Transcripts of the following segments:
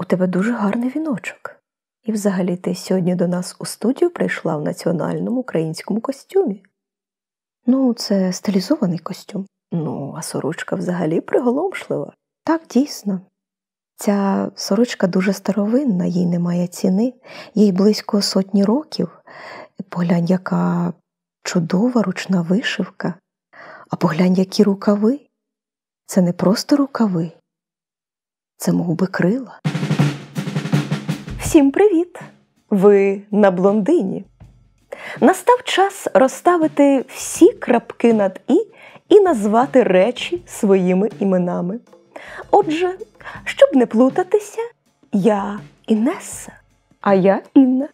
тебе дуже гарний віночок. І взагалі ти сьогодні до нас у студію прийшла в національному українському костюмі. Ну, це стилізований костюм. Ну, а сорочка взагалі приголомшлива. Так, дійсно. Ця сорочка дуже старовинна, їй немає ціни. Їй близько 100 років. Поглянь, яка чудова ручна вишивка. А поглянь, які рукави. Це не просто рукави. Це мовби крила. Всім привіт! Ви на Блондині. Настав час розставити всі крапки над і назвати речі своїми іменами. Отже, щоб не плутатися, я Інеса, а я Інна.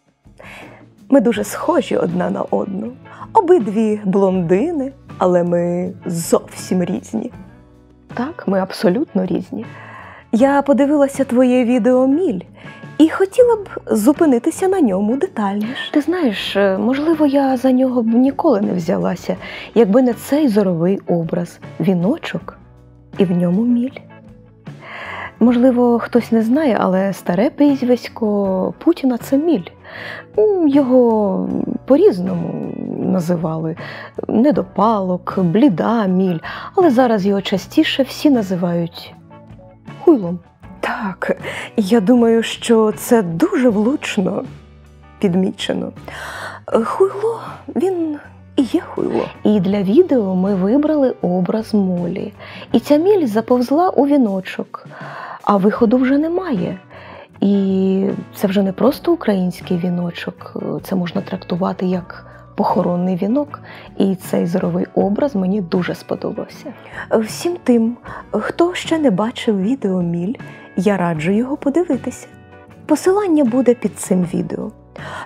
Ми дуже схожі одна на одну. Обидві блондини, але ми зовсім різні. Так, ми абсолютно різні. Я подивилася твоє відео «Міль» і хотіла б зупинитися на ньому детальніше. Ти знаєш, можливо, я за нього б ніколи не взялася, якби не цей зоровий образ – віночок і в ньому міль. Можливо, хтось не знає, але старе прізвисько Путіна – це Міль. Його по-різному називали. Недопалок, бліда Міль, але зараз його частіше всі називають Хуйлом. Так, я думаю, що це дуже влучно підмічено. Хуйло, він і є хуйло. І для відео ми вибрали образ Молі. І ця Міль заповзла у віночок, а виходу вже немає. І це вже не просто український віночок, це можна трактувати як похоронний вінок. І цей зоровий образ мені дуже сподобався. Всім тим, хто ще не бачив відео «Міль», я раджу його подивитися. Посилання буде під цим відео.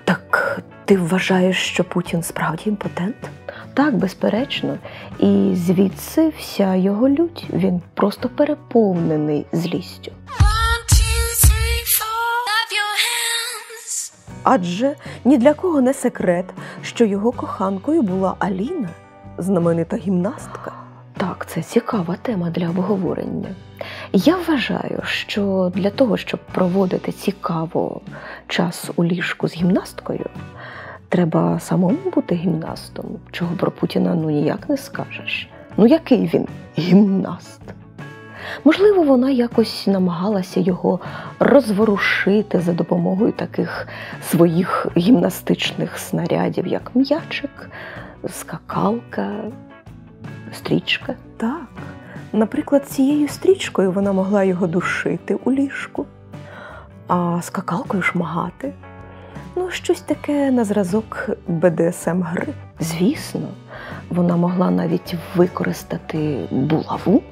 Так ти вважаєш, що Путін справді імпотент? Так, безперечно. І звідси вся його лють. Він просто переповнений злістю. Адже ні для кого не секрет, що його коханкою була Аліна, знаменита гімнастка. Так, це цікава тема для обговорення. Я вважаю, що для того, щоб проводити цікаво час у ліжку з гімнасткою, треба самому бути гімнастом, чого про Путіна ніяк не скажеш. Який він гімнаст? Можливо, вона якось намагалася його розворушити за допомогою таких своїх гімнастичних снарядів, як м'ячик, скакалка, стрічка. Так, наприклад, цією стрічкою вона могла його душити у ліжку, а скакалкою шмагати. Щось таке на зразок БДСМ-гри. Звісно, вона могла навіть використати булаву.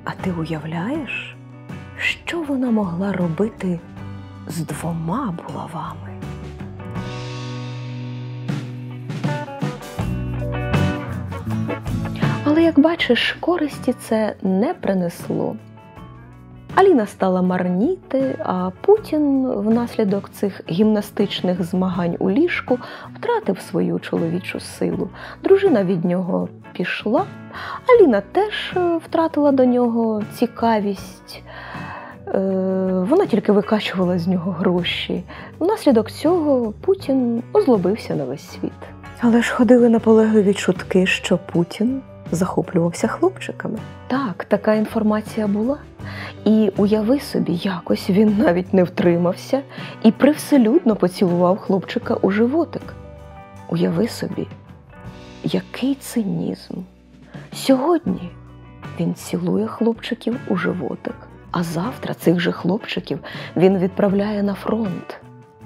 А ти уявляєш, що вона могла робити з 2 булавами? Але, як бачиш, користі це не принесло. Аліна стала марніти, а Путін внаслідок цих гімнастичних змагань у ліжку втратив свою чоловічу силу. Дружина від нього пішла, Аліна теж втратила до нього цікавість. Вона тільки викачувала з нього гроші. Внаслідок цього Путін озлобився на весь світ. Але ж ходили наполегливі чутки, що Путін захоплювався хлопчиками. Так, така інформація була. І уяви собі, якось він навіть не втримався і привселюдно поцілував хлопчика у животик. Уяви собі, який цинізм. Сьогодні він цілує хлопчиків у животик, а завтра цих же хлопчиків він відправляє на фронт,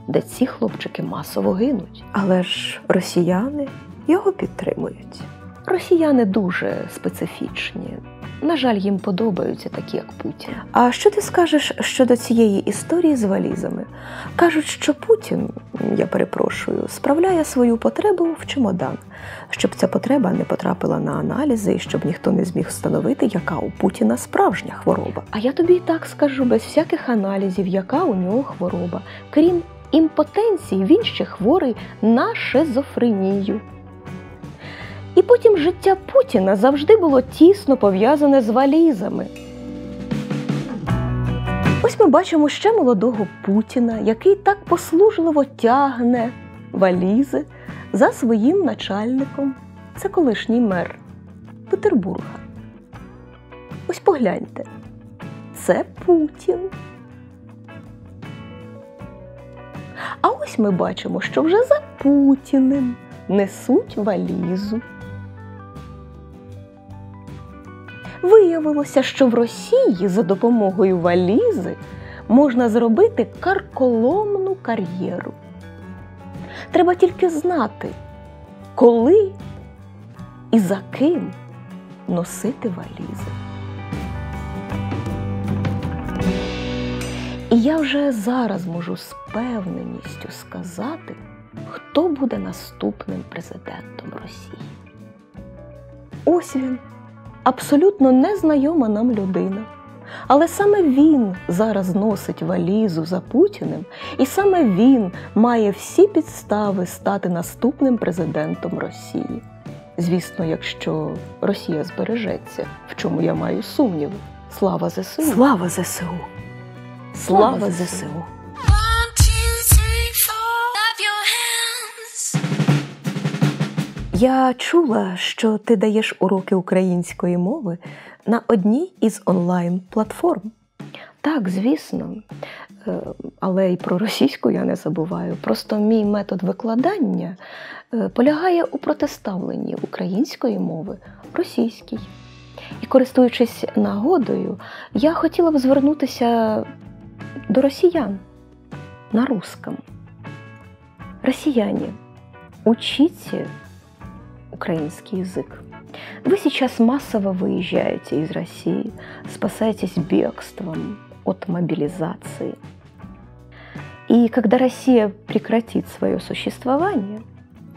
де ці хлопчики масово гинуть. Але ж росіяни його підтримують. Росіяни дуже специфічні. На жаль, їм подобаються такі, як Путін. А що ти скажеш щодо цієї історії з валізами? Кажуть, що Путін, я перепрошую, справляє свою потребу в чемодан, щоб ця потреба не потрапила на аналізи і щоб ніхто не зміг встановити, яка у Путіна справжня хвороба. А я тобі і так скажу, без всяких аналізів, яка у нього хвороба. Крім імпотенції, він ще хворий на шизофренію. І потім життя Путіна завжди було тісно пов'язане з валізами. Ось ми бачимо ще молодого Путіна, який так послужливо тягне валізи за своїм начальником. Це колишній мер Петербурга. Ось погляньте. Це Путін. А ось ми бачимо, що вже за Путіним несуть валізу. Виявилося, що в Росії за допомогою валізи можна зробити карколомну кар'єру. Треба тільки знати, коли і за ким носити валізи. І я вже зараз можу з певненістю сказати, хто буде наступним президентом Росії. Ось він, абсолютно незнайома нам людина. Але саме він зараз носить валізу за Путіним, і саме він має всі підстави стати наступним президентом Росії. Звісно, якщо Росія збережеться, в чому я маю сумніви. Слава ЗСУ! Слава ЗСУ! Слава ЗСУ! Я чула, що ти даєш уроки української мови на одній із онлайн-платформ. Так, звісно, але і про російську я не забуваю. Просто мій метод викладання полягає у протиставленні української мови російській. І користуючись нагодою, я хотіла б звернутися до росіян на русском. Россияне, учите украинский язык. Вы сейчас массово выезжаете из России, спасаетесь бегством от мобилизации. И когда Россия прекратит свое существование,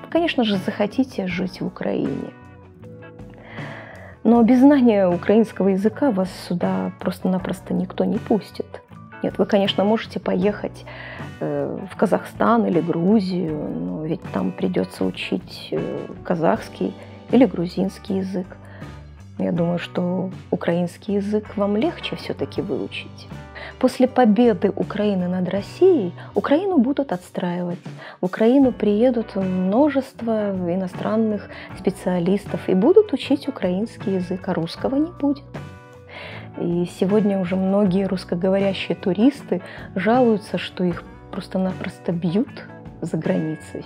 вы, конечно же, захотите жить в Украине. Но без знания украинского языка вас сюда просто-напросто никто не пустит. Нет, вы, конечно, можете поехать в Казахстан или Грузию, но ведь там придется учить казахский или грузинский язык. Я думаю, что украинский язык вам легче все-таки выучить. После победы Украины над Россией Украину будут отстраивать. В Украину приедут множество иностранных специалистов и будут учить украинский язык, а русского не будет. И сегодня уже многие русскоговорящие туристы жалуются, что их просто-напросто бьют за границей.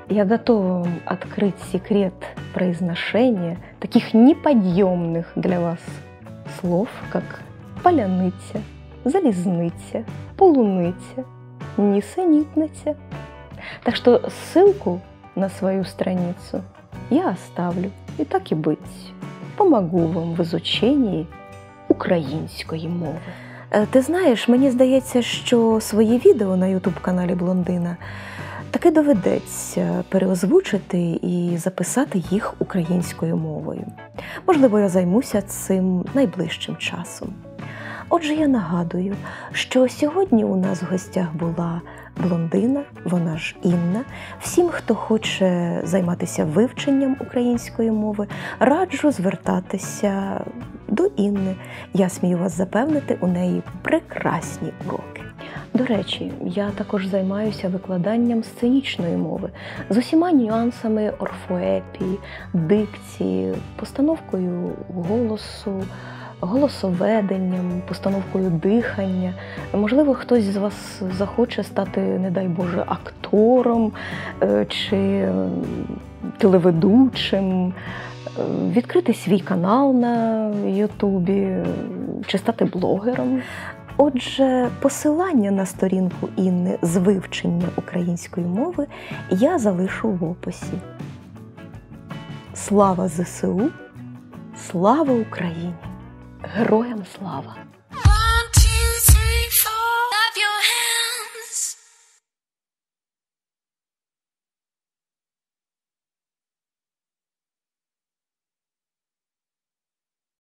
Я готова вам открыть секрет произношения таких неподъемных для вас слов, как «поляныця», «залізниця», «полуниця», «нісенітниця». Так что ссылку на свою страницу я оставлю. И так и быть, помогу вам в изученні української мови. Ти знаєш, мені здається, що свої відео на YouTube-каналі Блондина таки доведеться переозвучити і записати їх українською мовою. Можливо, я займуся цим найближчим часом. Отже, я нагадую, що сьогодні у нас в гостях була Блондина, вона ж Інна. Всім, хто хоче займатися вивченням української мови, раджу звертатися до Інни. Я смію вас запевнити, у неї прекрасні уроки. До речі, я також займаюся викладанням сценічної мови з усіма нюансами орфоепії, дикції, постановкою голосу, голосоведенням, постановкою дихання. Можливо, хтось з вас захоче стати, не дай Боже, актором чи телеведучим, відкрити свій канал на Ютубі чи стати блогером. Отже, посилання на сторінку Інни з вивчення української мови я залишу в описі. Слава ЗСУ! Слава Україні! Героям слава!